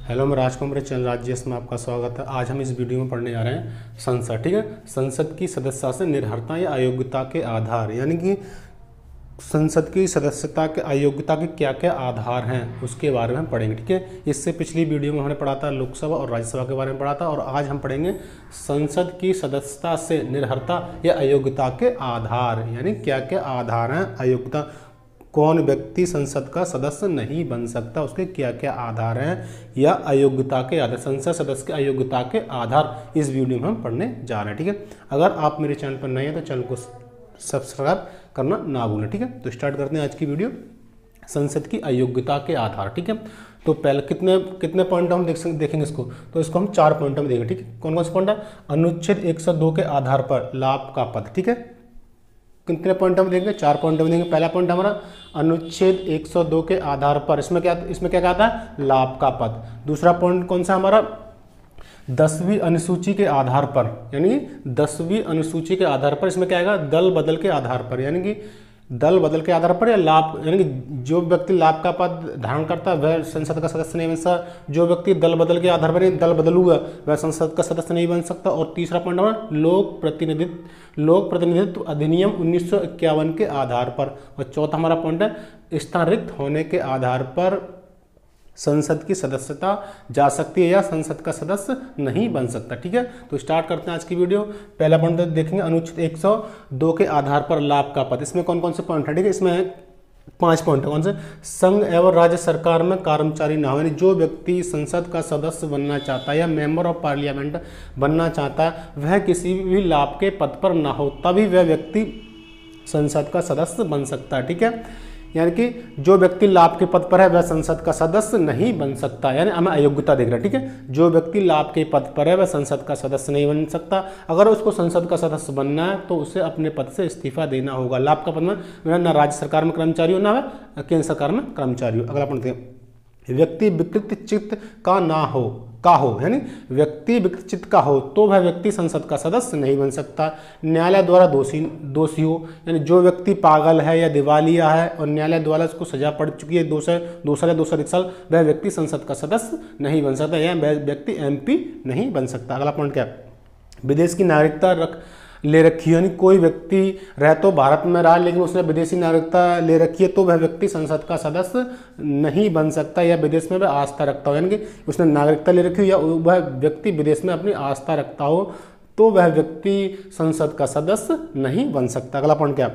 Hello, मैं राजकुमार चंद्र राजेश में आपका स्वागत है। आज हम इस वीडियो में पढ़ने जा रहे हैं संसद। ठीक है, संसद की सदस्यता से निर्भरता या अयोग्यता के आधार, यानी कि संसद की सदस्यता के अयोग्यता के क्या क्या आधार हैं उसके बारे में हम पढ़ेंगे। ठीक है, इससे पिछली वीडियो में हमने पढ़ा था लोकसभा और राज्यसभा के बारे में पढ़ा था, और आज हम पढ़ेंगे संसद की सदस्यता से निर्भरता या अयोग्यता के आधार, यानी क्या क्या आधार हैं अयोग्यता, कौन व्यक्ति संसद का सदस्य नहीं बन सकता, उसके क्या क्या आधार हैं, या अयोग्यता के आधार, संसद सदस्य के अयोग्यता के आधार इस वीडियो में हम पढ़ने जा रहे हैं। ठीक है, अगर आप मेरे चैनल पर नए हैं तो चैनल को सब्सक्राइब करना ना भूलें। ठीक है, तो स्टार्ट करते हैं आज की वीडियो। संसद की अयोग्यता के आधार। ठीक है, तो पहले कितने पॉइंट हम देखेंगे इसको, तो इसको हम 4 पॉइंट में देखेंगे। ठीक है, कौन कौन से पॉइंट है? अनुच्छेद 102 के आधार पर लाभ का पद। ठीक है, कितने पॉइंट हम देंगे? 4 पॉइंट में देंगे। पहला पॉइंट हमारा अनुच्छेद 102 के आधार पर, इसमें क्या कहता है? लाभ का पद। दूसरा पॉइंट कौन सा हमारा? 10वीं अनुसूची के आधार पर, यानी 10वीं अनुसूची के आधार पर, इसमें क्या आएगा? दल बदल के आधार पर, यानी कि दल बदल के आधार पर या लाभ, यानी कि जो व्यक्ति लाभ का पद धारण करता है वह संसद का सदस्य नहीं बन सकता। जो व्यक्ति दल बदल के आधार पर दल बदल हुआ वह संसद का सदस्य नहीं बन सकता। और तीसरा पॉइंट हमारा लोक प्रतिनिधित्व अधिनियम 1951 के आधार पर। और चौथा हमारा पॉइंट है स्थान रिक्त होने के आधार पर संसद की सदस्यता जा सकती है या संसद का सदस्य नहीं बन सकता। ठीक है, तो स्टार्ट करते हैं आज की वीडियो। पहला पॉइंट देखेंगे अनुच्छेद 102 के आधार पर लाभ का पद। इसमें कौन कौन से पॉइंट है? ठीक है, इसमें 5 पॉइंट है। कौन से? संघ एवं राज्य सरकार में कर्मचारी ना हो, यानी जो व्यक्ति संसद का सदस्य बनना चाहता है या मेंबर ऑफ पार्लियामेंट बनना चाहता है वह किसी भी लाभ के पद पर ना हो, तभी वह व्यक्ति संसद का सदस्य बन सकता है। ठीक है, यानी कि जो व्यक्ति लाभ के पद पर है वह संसद का सदस्य नहीं बन सकता, यानी हमें अयोग्यता देख रहा है। ठीक है, जो व्यक्ति लाभ के पद पर है वह संसद का सदस्य नहीं बन सकता। अगर उसको संसद का सदस्य बनना है तो उसे अपने पद से इस्तीफा देना होगा। लाभ का पद में ना राज्य सरकार में कर्मचारी हो, ना वह केंद्र सरकार में कर्मचारी हो। अगला पॉइंट देखिए, व्यक्ति विकृत चित्त का ना हो, यानी व्यक्ति विकृत चित्त का हो तो वह व्यक्ति संसद का सदस्य नहीं बन सकता। न्यायालय द्वारा दोषी हो, यानी जो व्यक्ति पागल है या दिवालिया है और न्यायालय द्वारा उसको सजा पड़ चुकी है 2 साल या 201 साल, वह व्यक्ति संसद का सदस्य नहीं बन सकता, या वह व्यक्ति MP नहीं बन सकता। अगला पॉइंट क्या? विदेश की नागरिकता ले रखी है, यानी कोई व्यक्ति रह तो भारत में रहा लेकिन उसने विदेशी नागरिकता ले रखी है तो वह व्यक्ति संसद का सदस्य नहीं बन सकता, या विदेश में वह आस्था रखता हो, यानी कि उसने नागरिकता ले रखी हो या वह व्यक्ति विदेश में अपनी आस्था रखता हो तो वह व्यक्ति संसद का सदस्य नहीं बन सकता। अगला पॉइंट क्या?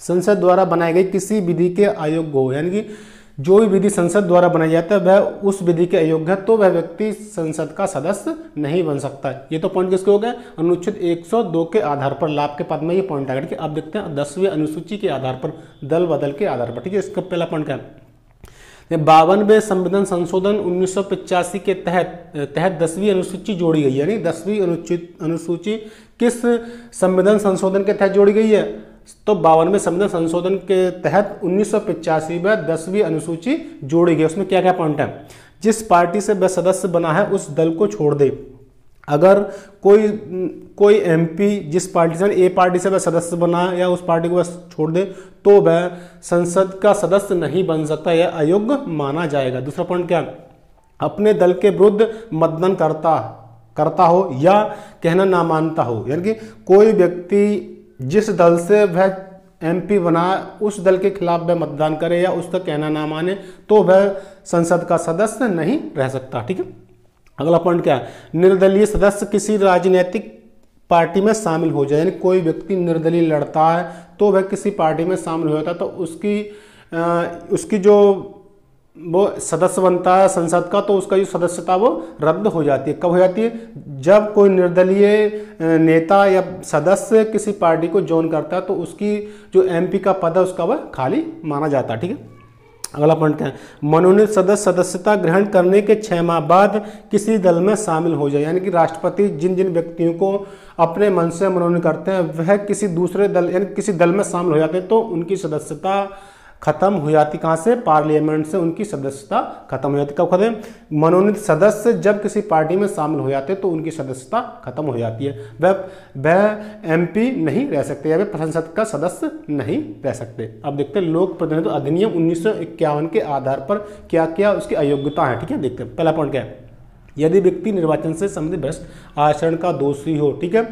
संसद द्वारा बनाई गई किसी विधि के अयोग्य हो, यानी कि जो भी विधि संसद द्वारा बनाई जाता है वह उस विधि के अयोग्य है तो वह व्यक्ति संसद का सदस्य नहीं बन सकता। ये तो पॉइंट किसके हो गए? अनुच्छेद 102 के आधार पर लाभ के पद में ये पॉइंट आएगा। ठीक है, अब देखते हैं 10वीं अनुसूची के आधार पर, दल बदल के आधार पर। ठीक है, इसका पहला पॉइंट क्या है? 52वें संविधान संशोधन 1985 के तहत 10वीं अनुसूची जोड़ी गई, यानी 10वीं अनुसूची किस संविधान संशोधन के तहत जोड़ी गई है? तो 52वें संविधान संशोधन के तहत 1985 में 10वीं अनुसूची जोड़ी गई। उसमें क्या क्या पॉइंट है? जिस पार्टी से वह सदस्य बना है उस दल को छोड़ दे। अगर कोई MP जिस पार्टी से A पार्टी से वह सदस्य बना है या उस पार्टी को वह छोड़ दे तो वह संसद का सदस्य नहीं बन सकता या अयोग्य माना जाएगा। दूसरा पॉइंट क्या? अपने दल के विरुद्ध मतदान करता हो या कहना ना मानता हो, यानी कि कोई व्यक्ति जिस दल से वह MP बना उस दल के खिलाफ वह मतदान करे या उसका कहना ना माने तो वह संसद का सदस्य नहीं रह सकता। ठीक है, अगला पॉइंट क्या है? निर्दलीय सदस्य किसी राजनीतिक पार्टी में शामिल हो जाए, यानी कोई व्यक्ति निर्दलीय लड़ता है तो वह किसी पार्टी में शामिल हो जाता है तो उसकी जो वो सदस्य बनता है संसद का तो उसका जो सदस्यता वो रद्द हो जाती है। कब हो जाती है? जब कोई निर्दलीय नेता या सदस्य किसी पार्टी को ज्वाइन करता है तो उसकी जो MP का पद है उसका वह खाली माना जाता है। ठीक है, अगला पॉइंट क्या है? मनोनीत सदस्य सदस्यता ग्रहण करने के 6 माह बाद किसी दल में शामिल हो जाए, यानी कि राष्ट्रपति जिन जिन व्यक्तियों को अपने मन से मनोनीत करते हैं वह किसी दूसरे दल यानी किसी दल में शामिल हो जाते हैं तो उनकी सदस्यता खत्म हो जाती, कहाँ से, पार्लियामेंट से उनकी सदस्यता खत्म हो जाती। कब खत्म, मनोनीत सदस्य जब किसी पार्टी में शामिल हो जाते तो उनकी सदस्यता खत्म हो जाती है, वह एमपी नहीं रह सकते या वे संसद का सदस्य नहीं रह सकते। अब देखते हैं लोक प्रतिनिधित्व अधिनियम 1951 के आधार पर क्या क्या उसकी अयोग्यता है, ठीक है। देखते हैं पहला पॉइंट क्या है, यदि व्यक्ति निर्वाचन से संबंधित भ्रष्ट आचरण का दोषी हो, ठीक है।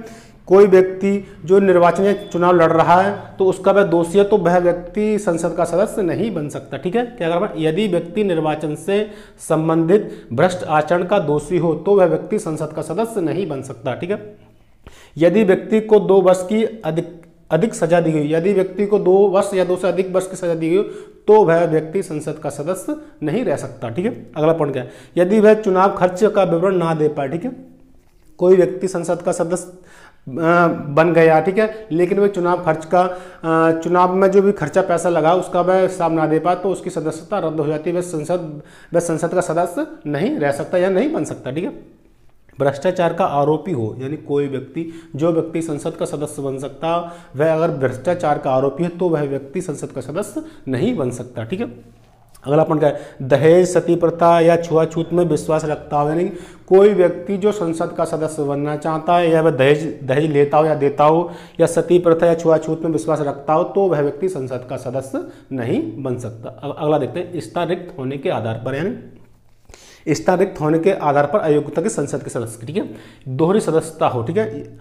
कोई व्यक्ति जो निर्वाचन या चुनाव लड़ रहा है तो उसका वह दोषी है तो वह व्यक्ति संसद का सदस्य नहीं बन सकता, ठीक है। क्या करना, यदि व्यक्ति निर्वाचन से संबंधित भ्रष्ट आचरण का दोषी हो तो वह व्यक्ति संसद का सदस्य नहीं बन सकता, ठीक है। यदि व्यक्ति को 2 वर्ष की अधिक सजा दी गई, यदि व्यक्ति को 2 वर्ष या 2 से अधिक वर्ष की सजा दी गई तो वह व्यक्ति संसद का सदस्य नहीं रह सकता, ठीक है। अगला पॉइंट क्या है, यदि वह चुनाव खर्च का विवरण ना दे पाए, ठीक है। कोई व्यक्ति संसद का सदस्य बन गया, ठीक है, लेकिन वह चुनाव खर्च का चुनाव में जो भी खर्चा पैसा लगा उसका वह हिसाब ना दे पाए तो उसकी सदस्यता रद्द हो जाती है, वह संसद का सदस्य नहीं रह सकता या नहीं बन सकता, ठीक है। भ्रष्टाचार का आरोपी हो, यानी कोई व्यक्ति, जो व्यक्ति संसद का सदस्य बन सकता वह अगर भ्रष्टाचार का आरोपी है तो वह व्यक्ति संसद का सदस्य नहीं बन सकता, ठीक है। अगला पॉइंट क्या है, दहेज, सती प्रथा या छुआछूत में विश्वास रखता हो, यानी कोई व्यक्ति जो संसद का सदस्य बनना चाहता है या वह दहेज लेता हो या देता हो या सती प्रथा या छुआछूत में विश्वास रखता हो तो वह व्यक्ति संसद का सदस्य नहीं बन सकता। अगला देखते हैं, स्थान रिक्त होने के आधार पर, यानी स्थान रिक्त होने के आधार पर अयोग्यता के संसद के सदस्य, ठीक है। दोहरी सदस्यता हो, ठीक है।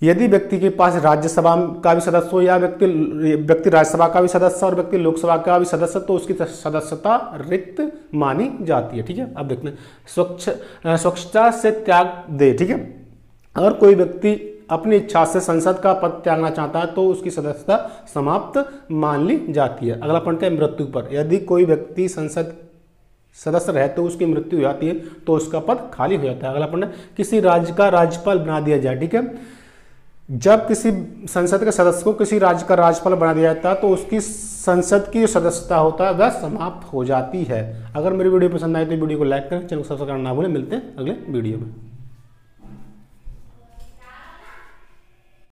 यदि व्यक्ति के पास राज्यसभा का भी सदस्य हो या व्यक्ति राज्यसभा का भी सदस्य और व्यक्ति लोकसभा का भी सदस्य तो उसकी सदस्यता रिक्त मानी जाती है, ठीक है। अब देखते हैं, स्वच्छता से त्याग दे, ठीक है। अगर कोई व्यक्ति अपनी इच्छा से संसद का पद त्यागना चाहता है तो उसकी सदस्यता समाप्त मान ली जाती है। अगला पॉइंट है मृत्यु पर, यदि कोई व्यक्ति संसद सदस्य रहे तो उसकी मृत्यु हो जाती है तो उसका पद खाली हो जाता है। अगला पॉइंट है, किसी राज्य का राज्यपाल बना दिया जाए, ठीक है। जब किसी संसद के सदस्य को किसी राज्य का राज्यपाल बना दिया जाता है तो उसकी संसद की जो सदस्यता होता है वह समाप्त हो जाती है। अगर मेरी वीडियो पसंद आए तो वीडियो को लाइक करें, चैनल को सब्सक्राइब करना ना भूलें। मिलते हैं अगले वीडियो में।